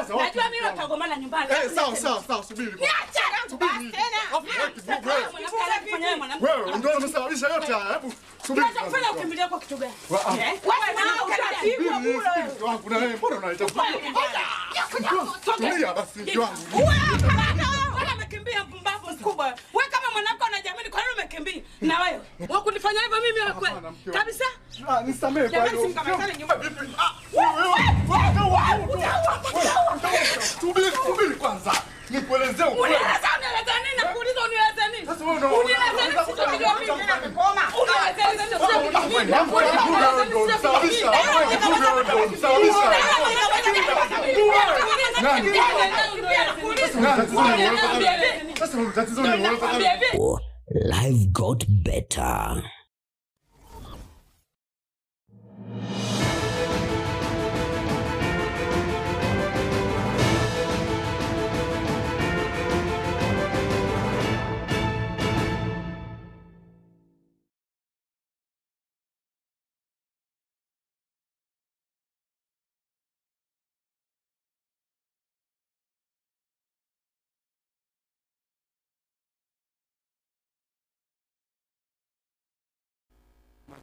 Sasa najua mimi utagomana nyumbani. Sawa, subiri. Niache subiri tena. Wewe ndio umesababisha yote haya. Hebu subiri. Unataka kufanya ukimbilia kwa kitu gani? Wewe unapigwa bure. Wangu na wewe mbona unaitafuta? Tulia basi mke wangu. Wewe umekimbia mpumbavu mkubwa. Wewe kama mwanamke unajiamini kwa nini umekimbia? Na wewe wakunifanya hivyo mimi wewe kabisa? Nisamee kwa hiyo. Subiri kwanza. Nikuelezee ukweli. Unieleza nini? Nakuuliza unieleza nini? Sasa wewe ndio unieleza nini? Sio video mimi nimekoma. Unieleza nini? Sio video mimi. Life got better.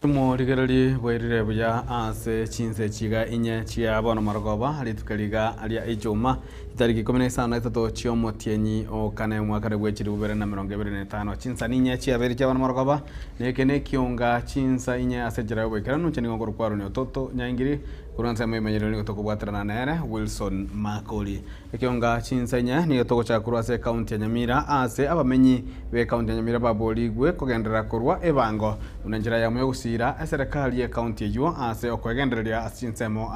Tumurigereri bwirire buya ase chinse chiga inye chia bono marogoba ali tukaliga ali ijuma itariki 13 chio motienyi o kane mwaka rebwechiri 2025 chinsa ninye chia beri chia bono marogoba nekene kionga chinsa inye ase jira bwekera nuncheni ngoro kwaro ni ototo nyangiri kuranza memenyero ni gotoko bwatrana nere Wilson Makoli ekionga chinsa inye ni gotoko cha kurwase county ya Nyamira ase abamenyi be county ya Nyamira baboligwe kogendera kurwa ebango unanjira ya muyo sira serikali ya county ejo ase okwegendereria chinsemo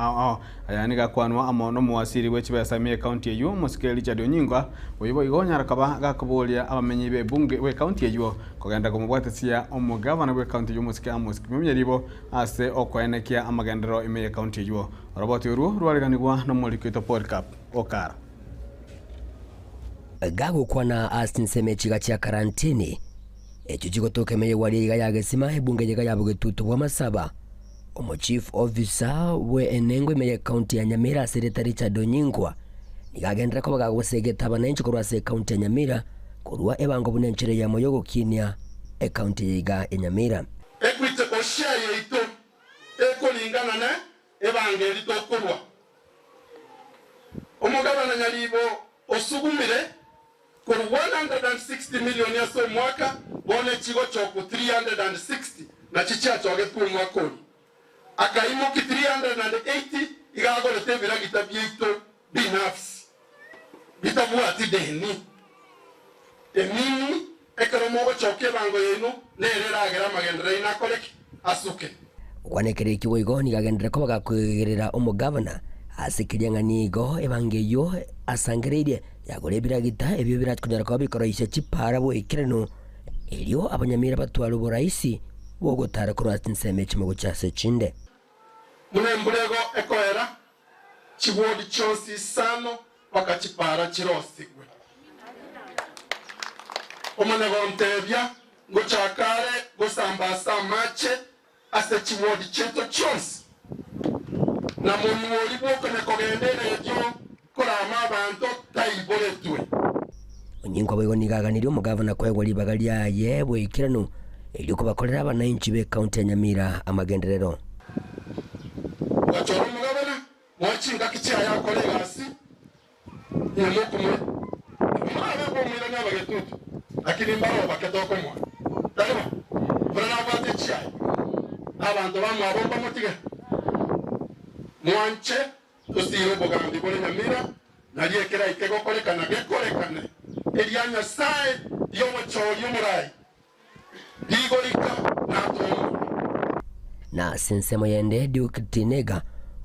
ayani gakwanwa amono muwasiri wechibesa me county ejo musikeli cha Donyingwa oyibo igonya rakaba gakubolia abamenyi be bunge we county ejo kogenda kumubwatesia omugavana we county ejo musike amusikimyeribo ase okwenekia amagendero ime county ejo roboti uru rwariganigwa no molikito podcast okara gago kwana asinseme chiga cha karantini echo chigotoke meye waliga yagesima ebunge yega yabugetutu bwa Masaba omo chief officer we enengo meye county ya Nyamira secretary cha Donyingwa nigagendera ko bagagosegeta bananchi kurwa se county ya Nyamira kurwa ebango bunenchere ya moyogo kinia e county yega ya Nyamira ekwite oshaye ito ekolingana ne ebange lito kurwa omugabana nyalibo osugumire kwa 160 million ya so mwaka bone chigo choko 360 na chicha choge tu mwaka akaimo ki 380 igago lete vira gitabieto binafsi bitabu ati deni emini ekero mogo choke bango yeno nerera agera magendera ina kolek asuke kwanekere kiwo igo nigagendera ko bagakwirira omugavana asikirianga nigo ebangeyo asangereire yagorebira gita ebyo biratkunyara ko bikoro ishe chipara bo ikireno elio abanyamira batwara uburaisi bogotara ko ratinseme chimogo cyase chinde munembulego ekoera chibodi chonsi sano wakachipara chirosigwe omanego ntebya ngo chakare go sambasa mache ase chibodi cheto chonsi na munwoli boko ne kogendera yejo kurama abantu taiboretwe onyingwa bego nigaganiri omugavana kwegwa libagalya yebwe ikirano elio kubakolera abananchi be county ya Nyamira amagenderero wachoro mugabana mwachinga kichya yakolega asi nyamukumwe mwana bo mwira n'abagetutu lakini mbaro baketoko mwa tayeba brana bate chya abantu bamwe abomba mutiga mwanche tusiro bogambi bole Nyamira naliekera ikego kolekana gekolekane elianya sae yomochori omurai digolika nato na sensemo yende Duke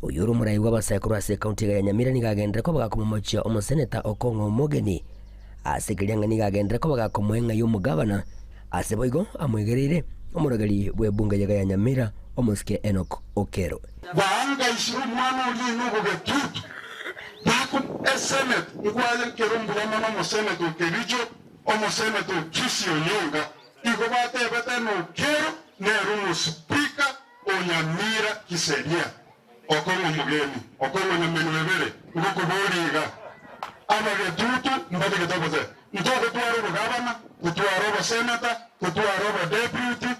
uyuru murai w'abasaikuru ase county ya Nyamira nigagendera ko bagakomomochia omuseneta Okongo Mogeni asikirianga nigagendera ko bagakomwenga y'omugavana ase boigo amwegerire omurogeri bw'ebunge ya Nyamira omusike Enoch Okero baanga ishuru mwana uli nugo betutu bako esemet ngwaze kerumbula mama mosemet ukebijo omosemet ukisi onyonga igo bate betano kero nerumo speaker Nyamira kiseria Okongo Mogeni Okongo Nyamenwebere ngokuburiga ama getutu mbate getoboze ntoko twaro gavana tutwaro senator tutwaro deputy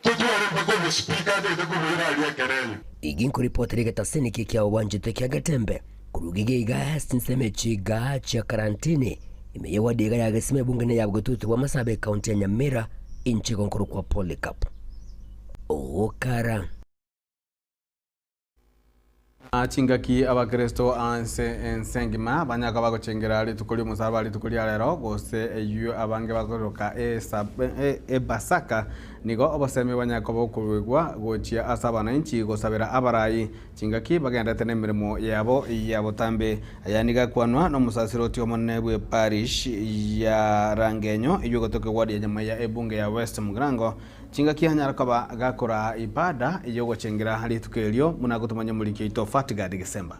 tutwaro bako speaker de kubura ali kerenya iginko ripoteri getaseniki kya uwanjite kya Gatembe kurugige iga sinsemechiga cha karantini imeyewa diga ya gesime bungene ya Bugetutu wa Masabe kaunti ya Nyamira inchi konkuru kwa Polycarp Okara Chingaki abakristo anse ensengima banyaka bagochengera ali tukuli musaba ali tukuli alero gose eyo abange bagoroka Basaka nigo obasemi banyaka bokurwigwa gochia asabana inchi gosabira abarayi chingaki bagenda tene mirimo yabo tambe ayaniga kwanwa no musasiroti omonebwe parish ya Rangenyo iyo gotoke wadi ya Nyamaya ebunge ya West Mugrango chingaki hanyaraka gakora ibada iyo gochengera hali tukelio munagutumanya mulike ito Fatigadi December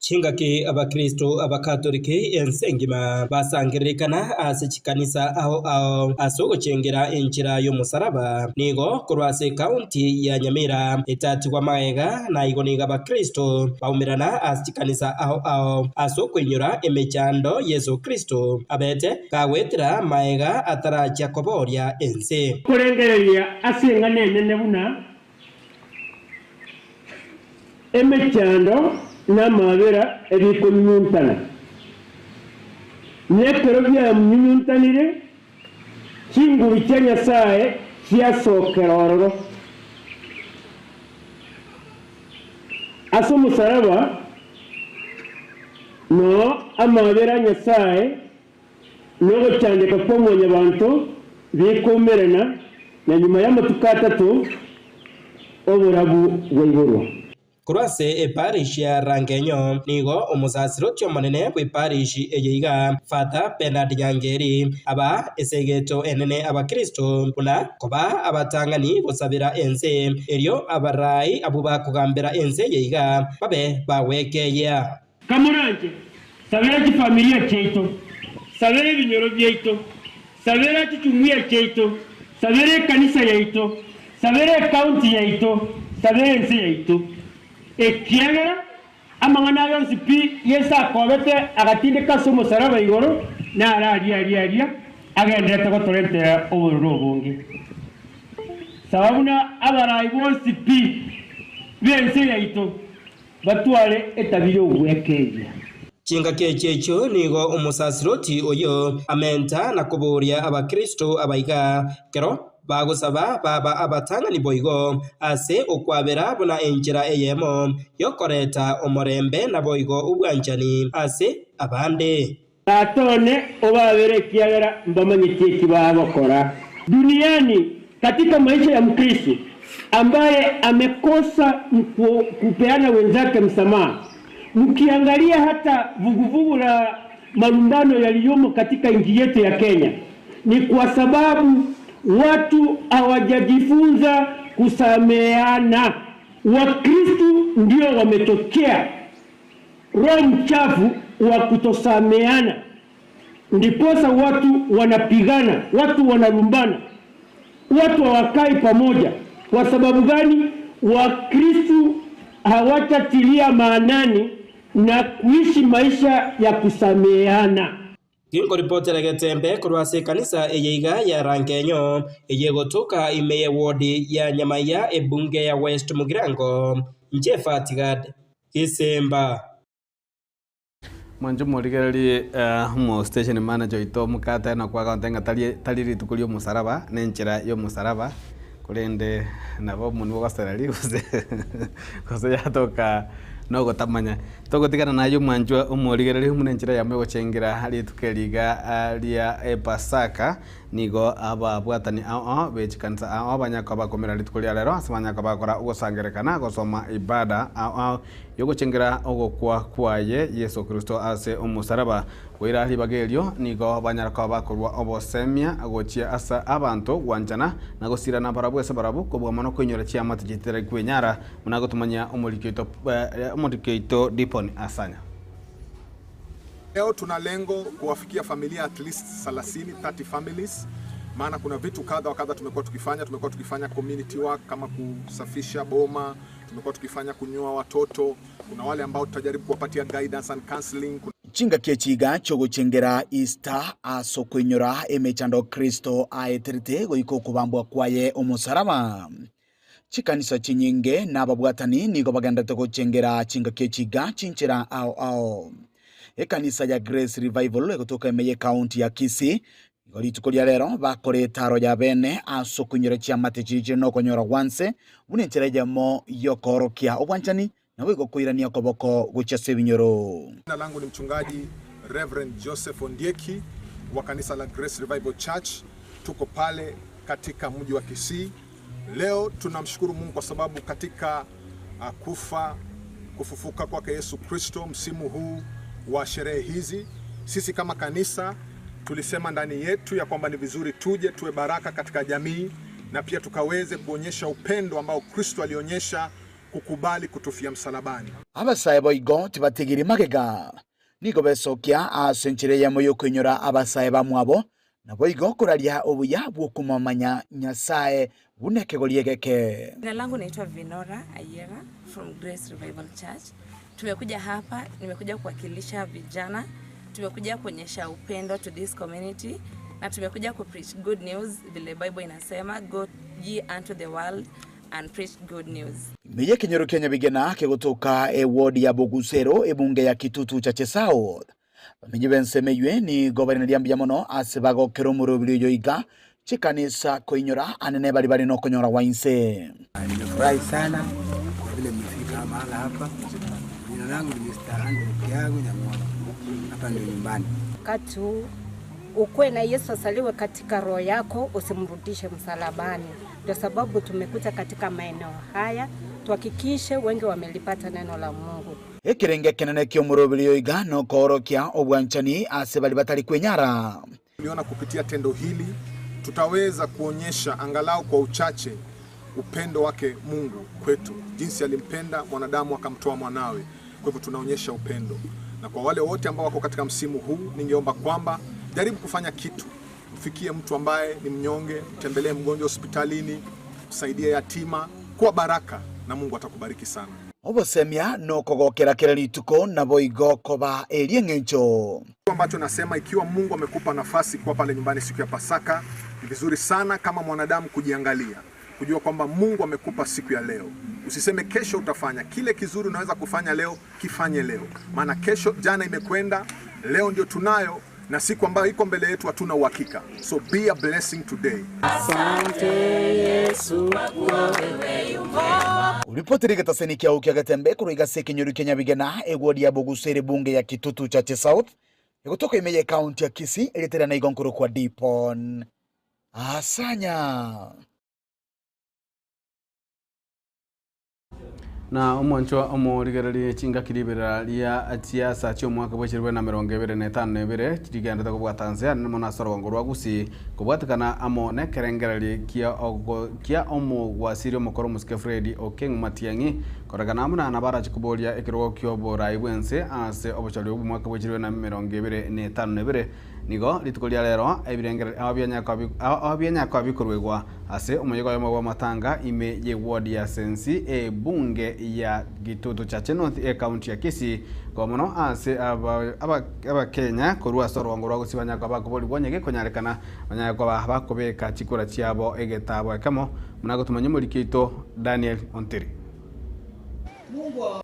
Chingaki abakristo abakatolike ensengima basangiririkana asichikanisa aho asogochengera enchira y'omusaraba nigo kurwase county ya Nyamira etati kwa maega na igoniga abakristo baumirana asichikanisa aho asokwenyura emechando Yesu Kristo abete kawetira maega ataracha koboria ense kurengereria asinga nene buna emechando n'amabera ebikunyuntana nekero bya munyuntanire kinguru cya Nyasaye cyasokerororo aso musaraba no amabera Nyasaye no cyandika ko mu nyabantu bikumerana na nyuma y'amatuka 3 oburabu bw'ingoro kurase parish ya Rangenyo nigo omusasiroti omonene kwe parish eyiga Father Bernard Nyangeri aba esegeto enene abakristo kuna koba abatangani gosabira ense eryo abarayi abuba kugambira ense yeyiga babe bawekeya kamuranje sabira ki familia cheito sabira binyoro byeito sabira kitumia cheito sabira kanisa yeito sabira county yeito sabira ense yeito ekiagera amangana yonsi pi yesa kobete agatinde kaso musaraba igoro na aria agendete ko torente obururo bungi sababuna abarayi bonsi pi bense yaito batwale etabiro wekeje Chinga kechecho nigo omusasiroti oyo amenta na kuburia abakristo abaiga kero bagusaba baba abatangani boigo ase okwabera buna enjira eyemo yokoreta omorembe na boigo ubwanjani ase abande atone obabere kiagera mbamanyike kibabakora duniani katika maisha ya Mkristo ambaye amekosa kupeana wenzake msamaha. Mkiangalia hata vuguvugu la malumbano yaliyomo katika nchi yetu ya Kenya ni kwa sababu watu hawajajifunza kusameheana. Wakristo ndio wametokea roho mchafu wa kutosameheana, ndiposa watu wanapigana, watu wanalumbana, watu hawakai pamoja. Kwa sababu gani? Wakristo hawatatilia maanani na kuishi maisha ya kusameheana. Kingo ripotera Gatembe kurwase kanisa eyiga ya Rangenyo eyegotoka imeye wodi ya Nyamaya ebunge ya West Mugirango nje Fatigad December Manjo morigereri mo station manager ito mukata na kwa kantenga taliri tukulio musaraba nenchera yo musaraba kulende nabo munwo gasarali kose yatoka no gotamanya togotigana nayo mwanjwa umorigereri munenchera yamwe gochengera hali tukeliga alia Basaka nigo aba bwatani bechikanza abanyaka bakomera litukulia lero asabanyaka bakora ugosangerekana gosoma ibada yogochengera ogokwa kwaye Yesu Kristo ase umusaraba wira libagelio nigo banyaka bakorwa obosemia agochia asa abantu wanjana nagosira na barabwese barabu kobwamano kwenyora chiama tijitere kwenyara munagotumanya umulikeito diponi asanya. Leo tuna lengo kuwafikia familia at least 30 families maana kuna vitu kadha wa kadha tumekuwa tukifanya community work kama kusafisha boma, tumekuwa tukifanya kunyoa watoto, kuna wale ambao tutajaribu kuwapatia guidance and counseling. Chinga kechiga choguchengera Easter asokwenyora emechando Kristo aeterite goiko kubambwa kwaye omusaraba. Chikanisa chinyinge n'ababwatani nigo bagendete guchengera chinga kechiga chinchira ao. Ekanisa ya Grace Revival egotoka emeye county ya Kisii igorituko lya rero bakore taro ya bene asokwenyora chiamate chiche no konyora wanse bunenchereje mo yokorokia obwanchani nawe gokoirania koboko guchase binyoro. Jina langu ni mchungaji Reverend Joseph Ondieki wa kanisa la Grace Revival Church. Tuko pale katika mji wa Kisii. Leo tunamshukuru Mungu kwa sababu katika kufufuka kwake Yesu Kristo, msimu huu wa sherehe hizi, sisi kama kanisa tulisema ndani yetu ya kwamba ni vizuri tuje tuwe baraka katika jamii na pia tukaweze kuonyesha upendo ambao Kristo alionyesha kukubali kutufia msalabani. Abasaye boigo tibategiri magega nigo besokia asenchire ya moyo kwenyora abasaye bamwabo na boigo kuralia obuya bwokumamanya Nyasaye buneke goliegeke. Jina langu naitwa Vinora Ayera from Grace Revival Church. Tumekuja hapa, nimekuja kuwakilisha vijana, tumekuja kuonyesha upendo to this community na tumekuja ku preach good news vile Bible inasema, go ye unto the world and preach good news. Meye Kenyoro Kenya bigena kegotoka ward ya Bogusero ebunge ya Kitutu Chache South. Bamenye bensemeywe ni goberneri ambiamono asebago keromuro bilyo iga chikanisa koinyora anene bali no konyora wainse. Nimefurahi sana kwa vile mmefika mahali hapa. Jina langu ni Mr. Andrew Kiago Nyamwona. Hapa ndio nyumbani. Wakati ukwe na Yesu asaliwe katika roho yako, usimrudishe msalabani. Ndio sababu tumekuja katika maeneo haya tuhakikishe wengi wamelipata neno la Mungu. Ekirenge kenene kyomurobili iga no korokia obwanchani asebali batali kwenyara. Tuliona kupitia tendo hili tutaweza kuonyesha angalau kwa uchache upendo wake Mungu kwetu, jinsi alimpenda mwanadamu akamtoa mwanawe. Kwa hivyo tunaonyesha upendo. Na kwa wale wote ambao wako katika msimu huu, ningeomba kwamba jaribu kufanya kitu. Mfikie mtu ambaye ni mnyonge, tembelee mgonjwa hospitalini, msaidie yatima, kwa baraka na Mungu atakubariki sana. Obosemia no kogokera keralituko na boigo koba eliengencho. Ambacho nasema, ikiwa Mungu amekupa nafasi kwa pale nyumbani siku ya Pasaka, ni vizuri sana kama mwanadamu kujiangalia, kujua kwamba Mungu amekupa siku ya leo. Usiseme kesho utafanya. Kile kizuri unaweza kufanya leo, kifanye leo. Maana kesho, jana imekwenda, leo ndio tunayo, na siku ambayo iko mbele yetu hatuna uhakika. So be a blessing today. Asante Yesu kwa wewe yuko. Ulipotirika tasenikia ukiagatembe kuruiga Kenyoro Kenya bigena ward ya Bogusere bunge ya Kitutu Chache South. Kutoka imeye county ya Kisii ilitera na igonkuru kwa Dipon Asanya. Na umwanchwa omurigereri chinga kiribera lia siasa cyo mwaka wa 2025 kirigenda ko bwatanzania nimo nasoro ngorwa gusi kubwatakana amone kerengereri kia omo wasiri mukoro musike Fred Okeng Matiangi koragana amuna nabara chikubolia ekiro kyo bora ibwense ase obochali obu mwaka wa 2025 nigo litukolia lero ebirengere abyanya kwa bikorwegwa ase umuyego wa matanga ime ye ward ya Sensi bunge ya Kitutu Chache North county ya Kisii kwa muno ase aba Kenya korwa soro ngorwa gusibanya kwa bakoboli bonyege konyarekana banya kwa bakobeka chikura chiabo egetabo kamo munago tumanyo muri kito Daniel Onteri.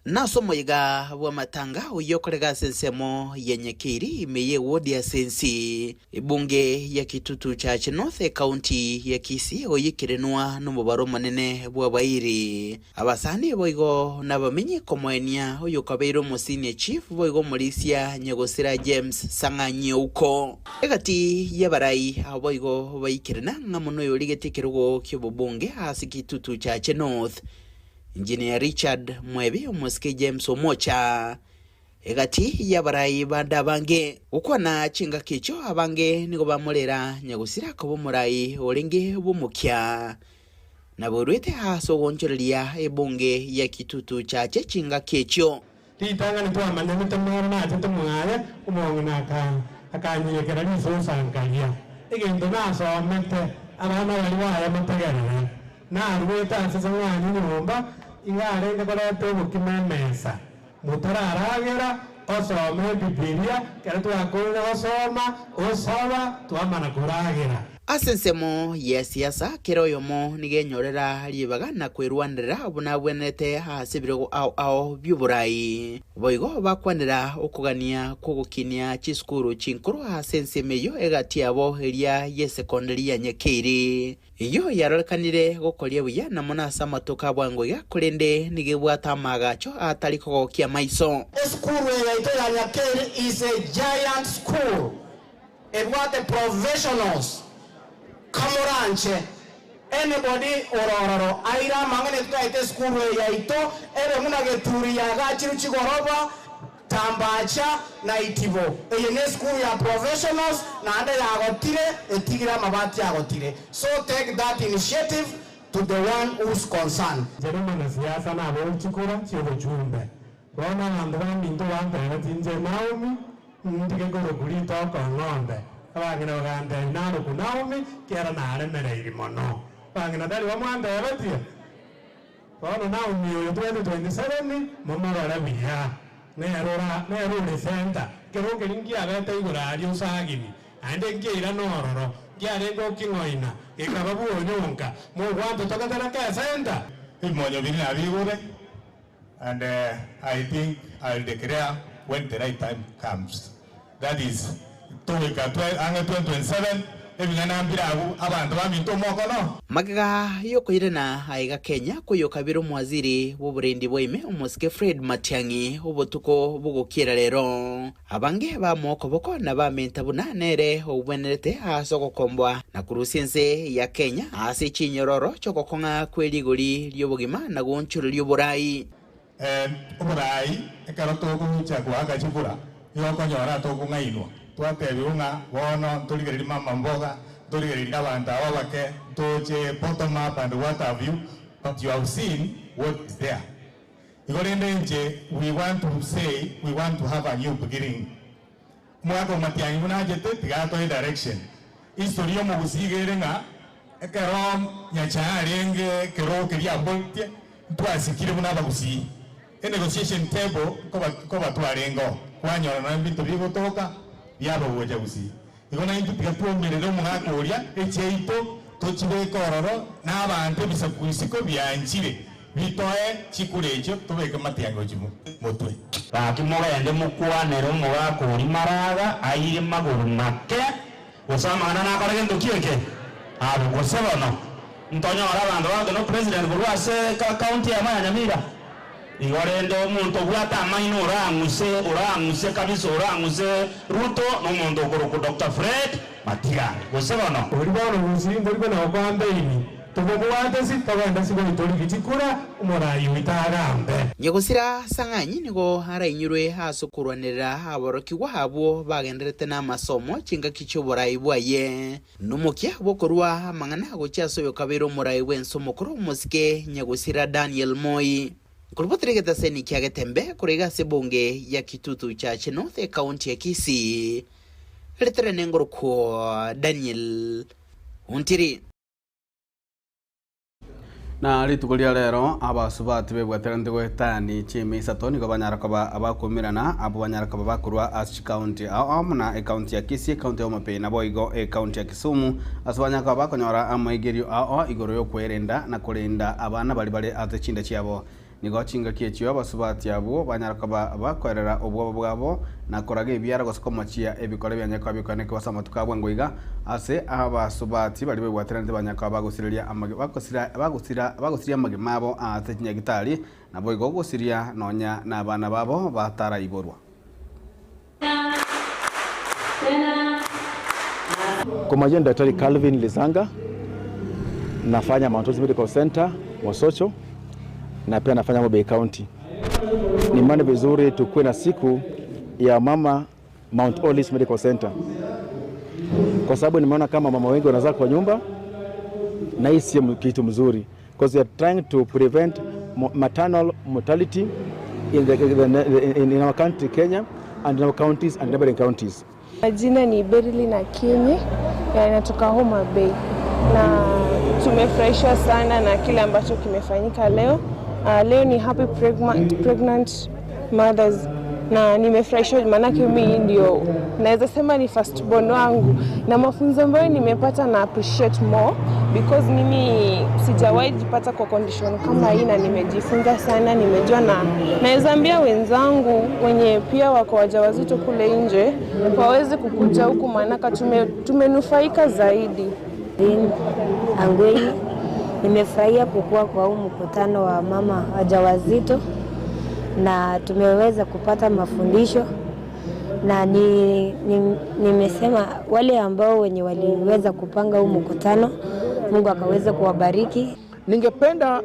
Naso moyiga wa matanga uyokorega sensemo yenyekiri imeye ward ya Sensi bunge ya Kitutu Chache North county ya Kisii oyikirenwa n'umubaro manene bw'abayiri abasani boigo nabamenye komoenia uyokabeiro mu senior chief boigo Mulisia Nyegosira James Sanganye uko egati yabarai aboigo bayikirena ngamuno yoligetekerugo kyobubunge hasi Kitutu Chache North. Engineer Richard Mwebi Omusike James Omocha egati yabarai banda bange ukwana chinga kicho abange nigo bamulera Nyagusira ko murai olenge bumukya naborwete haso gonchorelia ebunge ya Kitutu Chache chinga kicho titanga ntwamanya mutemana tetemwaya umongana akanyekera nizo sangalia ikintu nasomete abana bali waya mategerere na rweta sasa mwana nyumba ingare korete bukimemesa mutararagera osome Biblia kera twakorera osoma osaba twamana kuragera asensemo ya siasa keroyomo nigenyorera libaga na kwirwanira obuna bwenete hasibirego ao byuburai boigo bakwanira okugania kugukinia chiskuru chinkuru asensemeyo egati abo eria ye secondary ya Nyakiri iyo yarorekanire gokoria buya na monasa matoka bwango ya kurende nigebwata magacho atariko kia maiso. School ya ito ya Nyakiri is a giant school. It was the professionals. Kamuranche anybody orororo aira mangane twaite school ya ito ere muna geturi ya gachiru chigoroba tambacha na itibo eye ne school ya professionals na ande ya gotire etigira mabati ya gotire. So take that initiative to the one who's concerned. Jerumana siasa na abo chikura chibo chumbe bona andwa minto wanda tinje Naomi ndike goro gurito ko ngombe abagina baganda naro kunaomi kera nare mereiri mono bagina dali wa mwanda yabatia kono Naomi yo 2027 momara biya ne center kero kelingi abete igura ari usagini ande ngira nororo gyare go kingoina ikababu onyonka mo gwanto tokatera ka center imonyo bina abigure and I think I'll declare when the right time comes. That is Tuwika 2027 ebingana mbiragu abantu baminto moko no magaga yokoirena aiga Kenya kuyokabiro mwaziri w'uburendi bwime umusike Fred Matiang'i ubutuko bugukira rero abange ba moko boko na bamenta bunanere ubwenerete asoko kombwa na kurusiense ya Kenya ase chinyororo chokokonga kweligori lyobugima na gonchuro lyoburai uburai ekaroto kucha kwaga chibura yokonyora to kungainwa twatebiunga bono tuligereri mama mboga tuligereri abantu ababake toche bottom up and what have you, but you have seen what is there. We want to say we want to have a new beginning. Mwako Matiang'i munajete tigato direction historia mu busigerenga ekero nyacharenge kero keria bonte twasikire munaba busi negotiation table koba twarengo kwanyora na bintu bigotoka yabo boja busi igona intu tikatuomerero mugakoria echeito tochibe kororo n'abantu bisakuisiko byanchire bitoe chikurecho tubeke Matiang'i chimu motwe bakimogende mukwanero mugakuri maraga ayire maguru make usamana nakorege ndukieke abo gosebono ntonyora abantu bago no president burwase county ya Nyamira igorende omuntu bwata amaino uranguse kabisa uranguse Ruto n'omuntu okuruku Dr. Fred Matiang'i gosebono uri bono musingo uri bono kwambeini tubogwate sitabanda sigo itori gichikura umurai witarambe nyegusira Sang'anyi nigo harainyirwe hasukuranira aboroki wabo bagenderete na masomo chinga kichoborai bwaye numukia bokorwa mangana gochasoyo kabero murai wenso mukuru musike nyegusira Daniel Moi kurubotregeta seni kyagetembe kurega sebonge ya kitutu cha North County ya Kisii letrene ngorko Daniel Untiri na ritukulia rero abasubati bebwatera ndigwetani chimi sato nigo banyarakoba abakumirana abo banyarakoba bakurwa as county amuna county ya Kisii county ya Homabay na boigo county ya Kisumu asubanyaka bakonyora amaigerio igoro yo kwerenda na kurinda abana bali atechinda chiabo nigo chinga kiechyo abasubati abo banyarakoba bakwerera obwo bwabo na korage byara gosokomachia ebikore byanyaka bikane kwa samatuka bwangoiga ase abasubati bali bebwatera ndibanyaka bagusiriria bagusiriria magimabo atechinya gitari na boigo gusiria nonya na abana babo batara igorwa. Kwa majina Daktari Calvin Lizanga, nafanya Mount Olive Medical Center Mosocho na pia nafanya Homabay County. Ni maana vizuri tukue na siku ya mama Mount Olive Medical Center, kwa sababu nimeona kama mama wengi wanazaa kwa nyumba na hii si kitu mzuri, because we are trying to prevent maternal mortality in our country Kenya and in our counties and neighboring counties. Majina ni Berili na Kinyi, natoka Homa Bay, na tumefurahishwa sana na kile ambacho kimefanyika leo. Leo ni Happy Pregnant Mothers, na nimefurahishwa manake mimi ndio naweza sema ni first born wangu, na mafunzo ambayo nimepata na appreciate more because mimi sijawahi jipata kwa condition kama hii, na nimejifunza sana, nimejua, na naweza ambia wenzangu wenye pia wako wajawazito kule nje waweze kukuja huku, maana tumenufaika zaidi. Angwei, nimefurahia kukua kwa huu mkutano wa mama wajawazito, na tumeweza kupata mafundisho, na nimesema wale ambao wenye waliweza kupanga huu mkutano, Mungu akaweza kuwabariki. Ningependa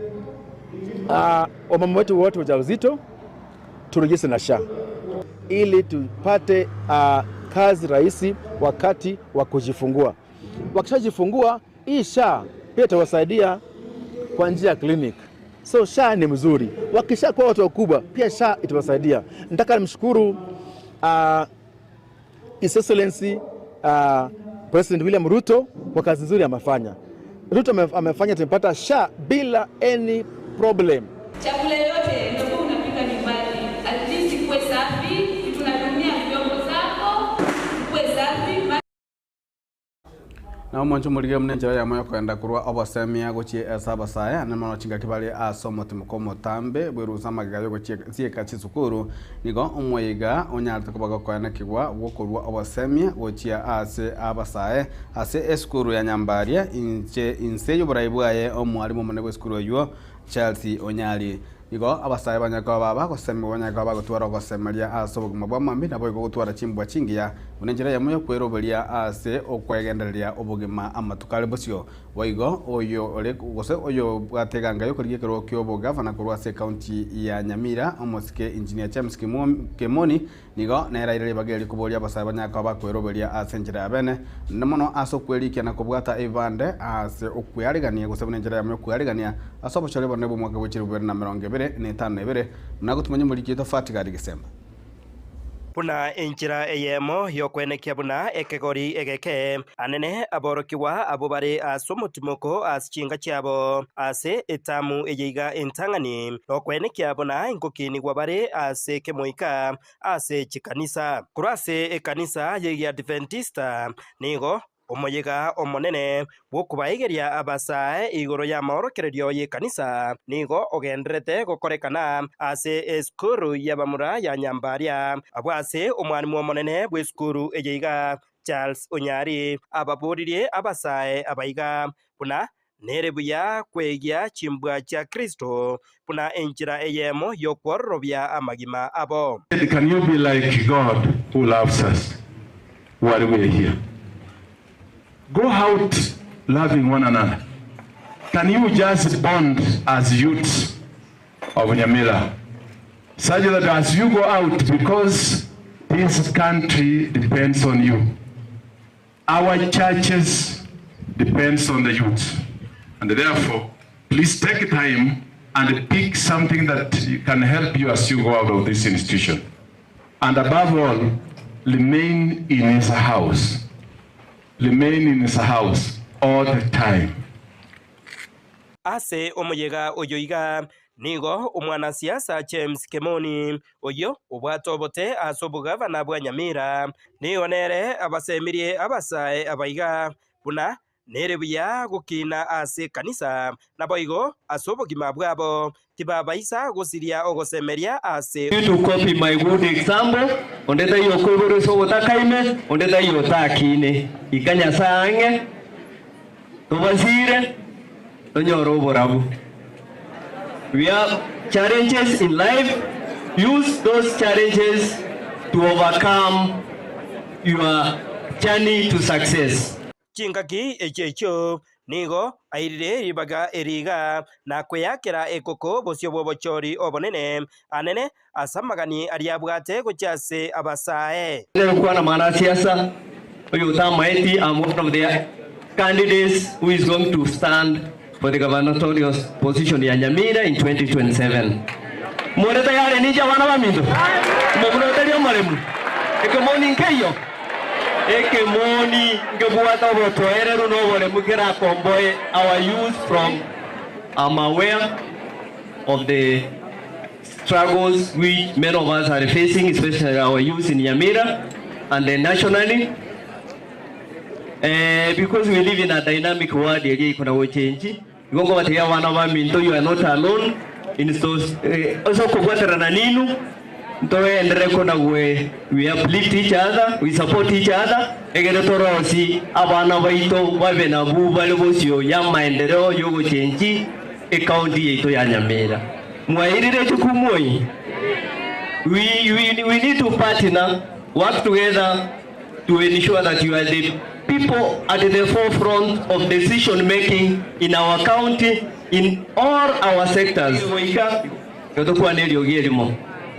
wamama wetu wote wajawazito turejese na SHA ili tupate kazi rahisi wakati wa kujifungua. Wakishajifungua, hii SHA pia itawasaidia kwa njia ya clinic. So SHA ni mzuri. Wakisha kwa watu wakubwa, pia SHA itawasaidia. Nataka nimshukuru His Excellency President William Ruto kwa kazi nzuri amefanya. Ruto amefanya tumepata SHA bila any problem. Chakula yote ndio unapika nyumbani. At least ikuwe safi, tunadumia vyombo zako, ikuwe safi. Na mwancho mulige mnenjera ya moyo kwenda kurwa obosemia gochie esaba saya na mano chinga kibali asomo tumukomo tambe bweru samaga yo gochie sieka chisukuru nigo umweiga onyarta kubaga kwena kigwa wokurwa obosemia gochia ase abasae ase eskuru ya nyambaria inse yobraibwaye omwalimu munebo eskuru yo Chelsea Onyali nigo abasaye banyako baba gosema banyako baba gutwara gosemeria asobo mabwa mambi nabo gutwara chimbwa chingia unenjera ya moyo kweroberia ase okwegendereria obugima amatukale bosio waigo oyo ole gose oyo bwateganga yo kuriye kero kyobo governor kurwa se county ya Nyamira omosike engineer James Kimoni nigo neraire bageri kuboria abasaye banyako baba kweroberia ase njira abene namono aso kwerikia na kubwata evande ase okwyarigania gose unenjera ya moyo kwyarigania asobo chole bonebo mwaka wechiri bere na 2025 nago tumenye muri kito fatigari gisemba Puna enchira eyemo yokwenekia buna ekegori egeke anene aborokiwa abobare asomutimoko asichinga cyabo ase etamu eyiga entangani okwenekia buna inkokini gwabare ase kemoika ase chikanisa kurase ekanisa ya Adventista nigo omoyega omonene bwokubaigeria abasae igoro ya maorokererio yekanisa nigo ogendrete gokorekana ase eskuru yabamura ya Nyambaria abwase omwani omonene bweskuru eyiga Charles Onyari ababuririe abasae abaiga puna nerebuya kwegia chimbwa cha Kristo puna enchira eyemo yokworobya amagima abo. Can you be like God who loves us while we are here? Go out loving one another. Can you just bond as youths of Nyamira, such that as you go out, because this country depends on you, our churches depends on the youth, and therefore, please take time and pick something that can help you as you go out of this institution, and above all, remain in his house. Remain in his house all the time. Ase omoyega oyoiga nigo omwana siasa James Kimoni oyo obwatobote asobugavana bwa Nyamira nionere abasemirie abasae abaiga buna nerebuya gukina ase kanisa naboigo asobogima bwabo tibabaisa gosiria ogosemeria ase to copy my good example ondeta yokoboro so otakaime ondeta yotakine ikanya sange tobasire tonyoro borabu. We have challenges in life. Use those challenges to overcome your journey to success. Chingaki echecho nigo airire ribaga eriga na kweyakera ekoko bosyo bobochori obonene anene asamagani ariabwate gochase abasae. Kwa maana siasa oyo tamaiti am one of the candidates who is going to stand for the gubernatorial position ya Nyamira in 2027. Mwere tayari nija wana wa mindo. Mwere tayari maremu. Ekomoni nkeyo. eke moni ngebuata botoere no bole mukira komboy our youth from I'm aware of the struggles which many of us are facing, especially our youth in Nyamira and then nationally. Because we live in a dynamic world, kuna change. Gongo watia wana wa minto, you are not alone. In those also kukwatera na ninu. Ntoe endere kuna we uplift each other, we support each other. Egere torosi abana baito babe na buba lebosio ya maendeleo yogo change county yetu ya Nyamira. Mwairire tukumoi. We need to partner, work together to ensure that you are the people at the forefront of decision making in our county, in all our sectors.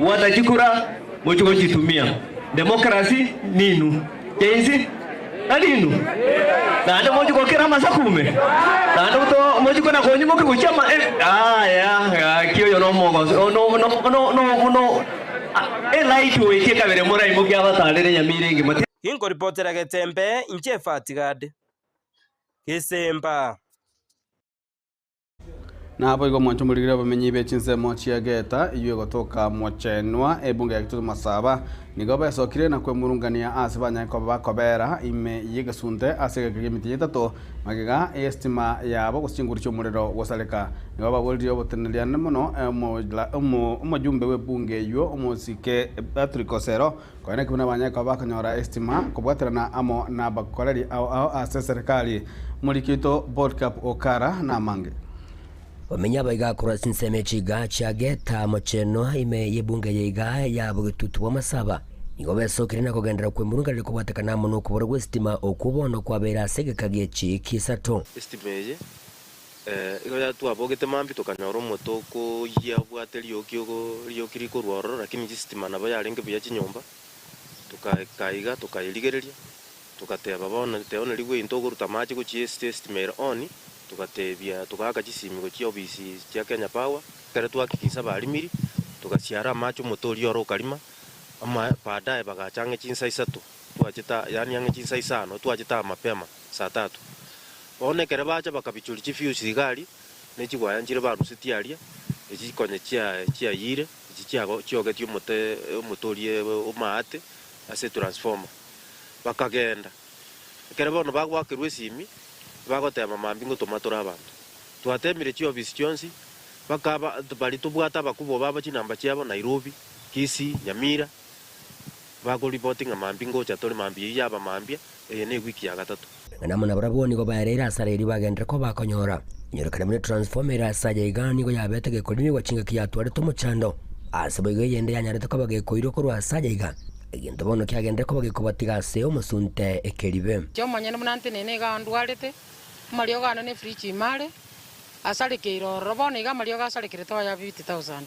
Watachikura mochiko chitumia. Democracy ninu. Kenzi ninu. Na ndo mochiko kira masakume. Na ndo mochiko na konyi moki kuchama ya kiyo yono mogo. No. Light weight kabere mora imoki abatalere Nyamira ngimate. Ingo reportera Getembe inche Fatigad Kisemba na hapo iko mwancho muligira bamenyi bechinse mochia geta iyo gotoka mochenwa ebunge ya Kitutu Masaba nigoba yasokire na kwe murungania asibanya ko bakobera ime yigasunte asege kigimiti yitato magiga estima yabo gucinguricho muriro gosaleka nigoba boldio boteneliana muno umujumbe webunge yo umuzike Patrick Osero kone kuna banya ko bakanyora estima kubwaterana amo na bakoleri au ase serikali mulikito Boardcap Okara na mange wamenya baiga kurasi nseme chiga chageta mocheno ime yebunge yiga ya Kitutu wa Masaba nigobe sokire na kugendera kwe murunga liko batekana muno kubora gwestima okubono kwabera sege kagechi kisato estimeye igoya tu abogete mambi tokanyoro motoko ya bwateli okyo kiriko rworo lakini jistima nabo yarenge bya chinyomba tukaiga tukailigereria tukateba bona teona ligwe intoguru tamachi ku estimate on tukatebia tukaka chisimi go chiobisi cia Kenya Power kare twakikisa barimiri tukaciara macho motori oro kalima ama baadaye bagachange chinsa isatu tuachita yani yange chinsa isano tuachita mapema saa 3 one kare bacha bakabichuri chifuse gari nechigwaya njire barusitiaria echikonye chia yire echiago chiogetio motori umaate ase transformer bakagenda kare bono bagwakirwe simi bagotema mambingo tomatora abantu twatemire chi office chonsi bakaba bali tubwata bakubo baba chinamba chiabo Nairobi Kisii Nyamira bago reporting mambingo chatore mambi yaba mambia ne wiki ya gatatu namuna baraboni go bayerera asareri bagendera ko bakonyora nyorokana muri transformer asaje igani go yabete gekolimi wachinga kiyatware tomuchando asabo yende yanyarete ko bagekoiro ko rwasaje iga egento bono kyagende ko bagekobatiga se omusunte ekeribe cyo manyene munante nene ga ndwarete Mario gano ne free chimare asale keiro robona iga Mario ga asale kireto ya 50000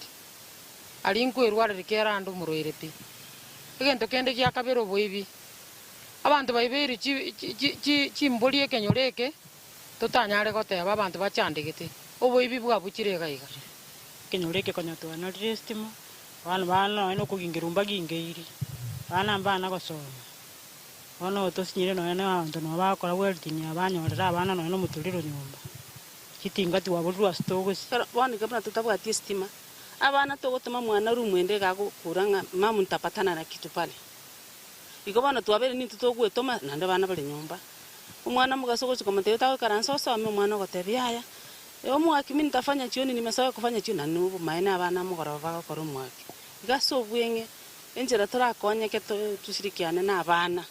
alinkwe rware rikera andu muroirete egento kende kya kabero boibi abantu baibiri chimbolie kenyoreke totanyare goteba abantu bachandegete oboibi bwa buchire gaiga kenyoreke konyato na restima bana ino kugingirumba gingeiri bana gosoma ono tosinyire no ene abantu no bakora weltini abanyorera abana no muturiro nyumba kitingati waburwa stogos bwana kabana tutabwati estima abana to gotuma mwana rumwende gago kuranga mamu ntapatana na kitu pale iko bana twabere ni tutogwe toma nande bana bali nyumba umwana mugasoko chiko mateo tawe karanso so ame mwana gotebia haya yo mwaki mimi nitafanya chioni nimesawa kufanya chioni na nubu maana abana mugorova gakora mwaki gaso bwenge enjera turakonye ke tushirikiane na abana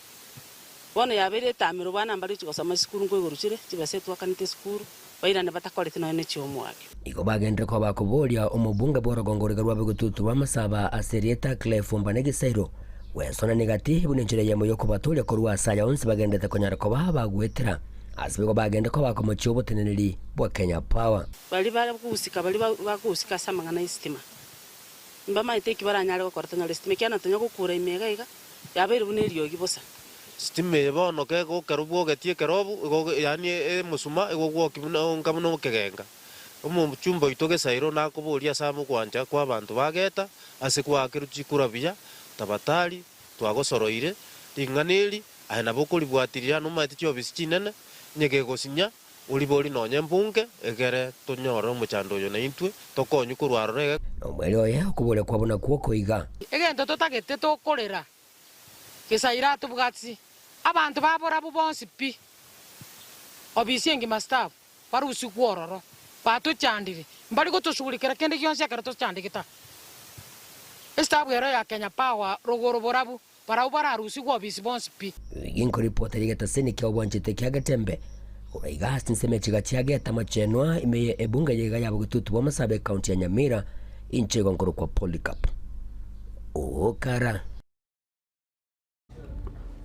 bona yabere tamiro bana mbali chikosoma sikuru ngwe goruchire chibase twakanite sikuru bairane batakorete no ne chiomwake iko bagendre ko bakuboria omubunge borogongorega rwa Kitutu wa Masaba aserieta Clefumba negisairo wesona negati bunenjere yemo yo kubatulia ko rwasaya onse bagendete konyara ko bagwetera asibego bagende ko bakomochobo teneneri bwa Kenya Power bali kusika bali bakusika samanga na istima mbama iteki baranyare ko korta na istima kyana tonyo kukura imega iga yabere buneriyo gibosa stime bono ke go karubo getie kerobu yani musuma go kimuna nkamuno kegenga chumba itoge sairo na kuburia samu kwanja kwa bantu bageta ase kwa kiruchikura biya tabatali twagosoroire inganeli aina bokuri bwatirira no mati cho bisichinene nyege gosinya uri bori nonye mbunge egere tunyoro muchando yo na intwe tokonyu kurwarore omweli oye okubole kwabona kuoko iga egento totagete tokorera kisaira tubugati abantu babora bubonsi pi obisengi mastaff barusi kwororo batuchandire mbali gotushugulikira kende kyonse akara tuchandikita staff yero ya Kenya Power rogoro borabu para ubararusi kwa bisi bonsi pi inko report rigeta seniki obwanchete kyagatembe uraiga sinseme chigachiage tamachenwa imeye ebunga yega yabo gututu wa Masabe county ya Nyamira inchego ngoro kwa Polycarp okara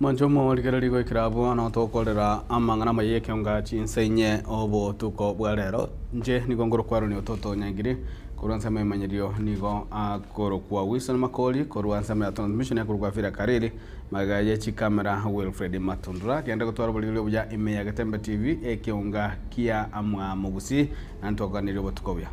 manjomo ligereri go ikirabo no tokolera amangana mayeke nga chinsenye obo tuko bwarero nje nigo ngoro kwaro ni ototo nyangire kuranza memanyirio nigo akoro kwa Wilson Makoli kuranza me transmission yakuru fira karere magaye chi camera Wilfred Matundra kenda gutwara bulilo bya Imeya Gatembe TV ekeunga kia amwa mugusi nantoganiro botukobya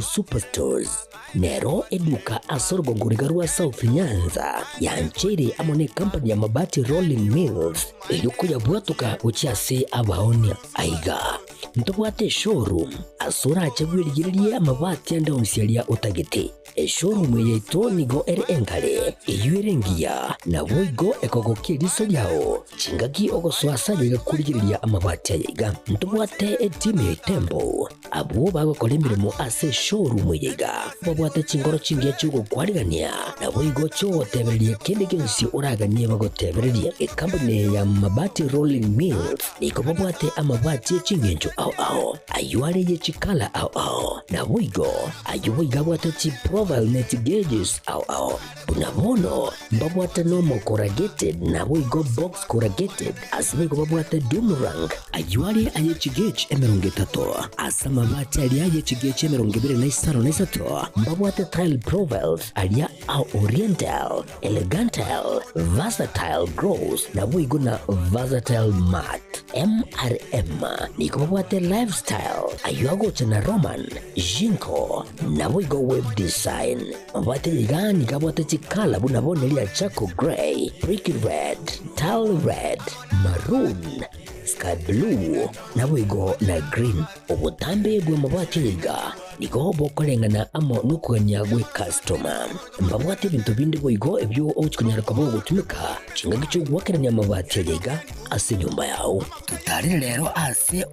Superstores Nero eduka asorgo ngurigarua South Nyanza yanchere amone company ya mabati Rolling Mills eyuko yabwatuka uchiase abaonia aiga ntobwate showroom asura achagwirigirie amabati anda unsialia utagete showroom yeto nigo engale eyuerengia na boigo ekogokie riso yao chingagi ogoswasa yegakurigiria amabati aiga ntobwate team Tembo abo bagokolemiremo ase showroom yega babwate chingoro chingia chugo kwarigania na boigo cho teberie kende gensi uraganie bagoteberie company ya mabati Rolling Mills niko babwate amabati chingenjo au ayuare ye chikala au na boigo ayuiga bwate chi profile net gauges au bunabono babwate normal corrugated na boigo box corrugated asbigo babwate Dumarang ayuare aye chigage emerongetato asama mabati aliaye chigage emerongibire na isaro na isato mbabwate tile profiles alia au oriental elegantal versatile gross na boigo na versatile mat MRM niko babwate lifestyle ayuago chana Roman Jinko na boigo web design babwate ligani kabwate chikala bunabone lia Chaco Gray Brick Red Tile Red Maroon Sky Blue na boigo na green obutambe bwa mabwate liga niko bokolengana amo nukanya gwe customer mbabwate bintu bindi boigo ebyo ochukanyara kabo gutumika chinga gicho gwakeranya mabati liga ase nyumba yao tutari lero ase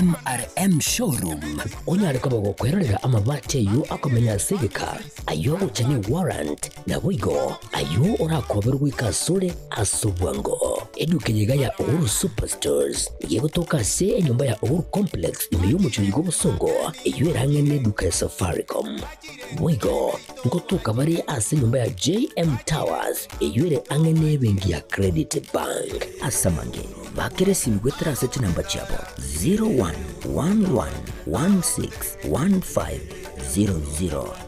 MRM showroom onyare kabo gukwerera amabati yu akomenya segeka ayo guchani warrant na boigo ayo orakoberwa ikasure asubwango edukeyega ya Superstores yegotoka se nyumba ya complex imeyumuchuri gobusongo iyo erangene duka ya Safaricom boigo ngotoka bari ase nyumba ya JM Towers iyo ere angene bengi ya Credit Bank asamange bakere simgwetera sete namba chabo 0111161500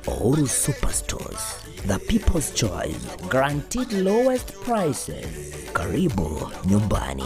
Uhuru Superstores, the people's choice, guaranteed lowest prices. Karibu nyumbani.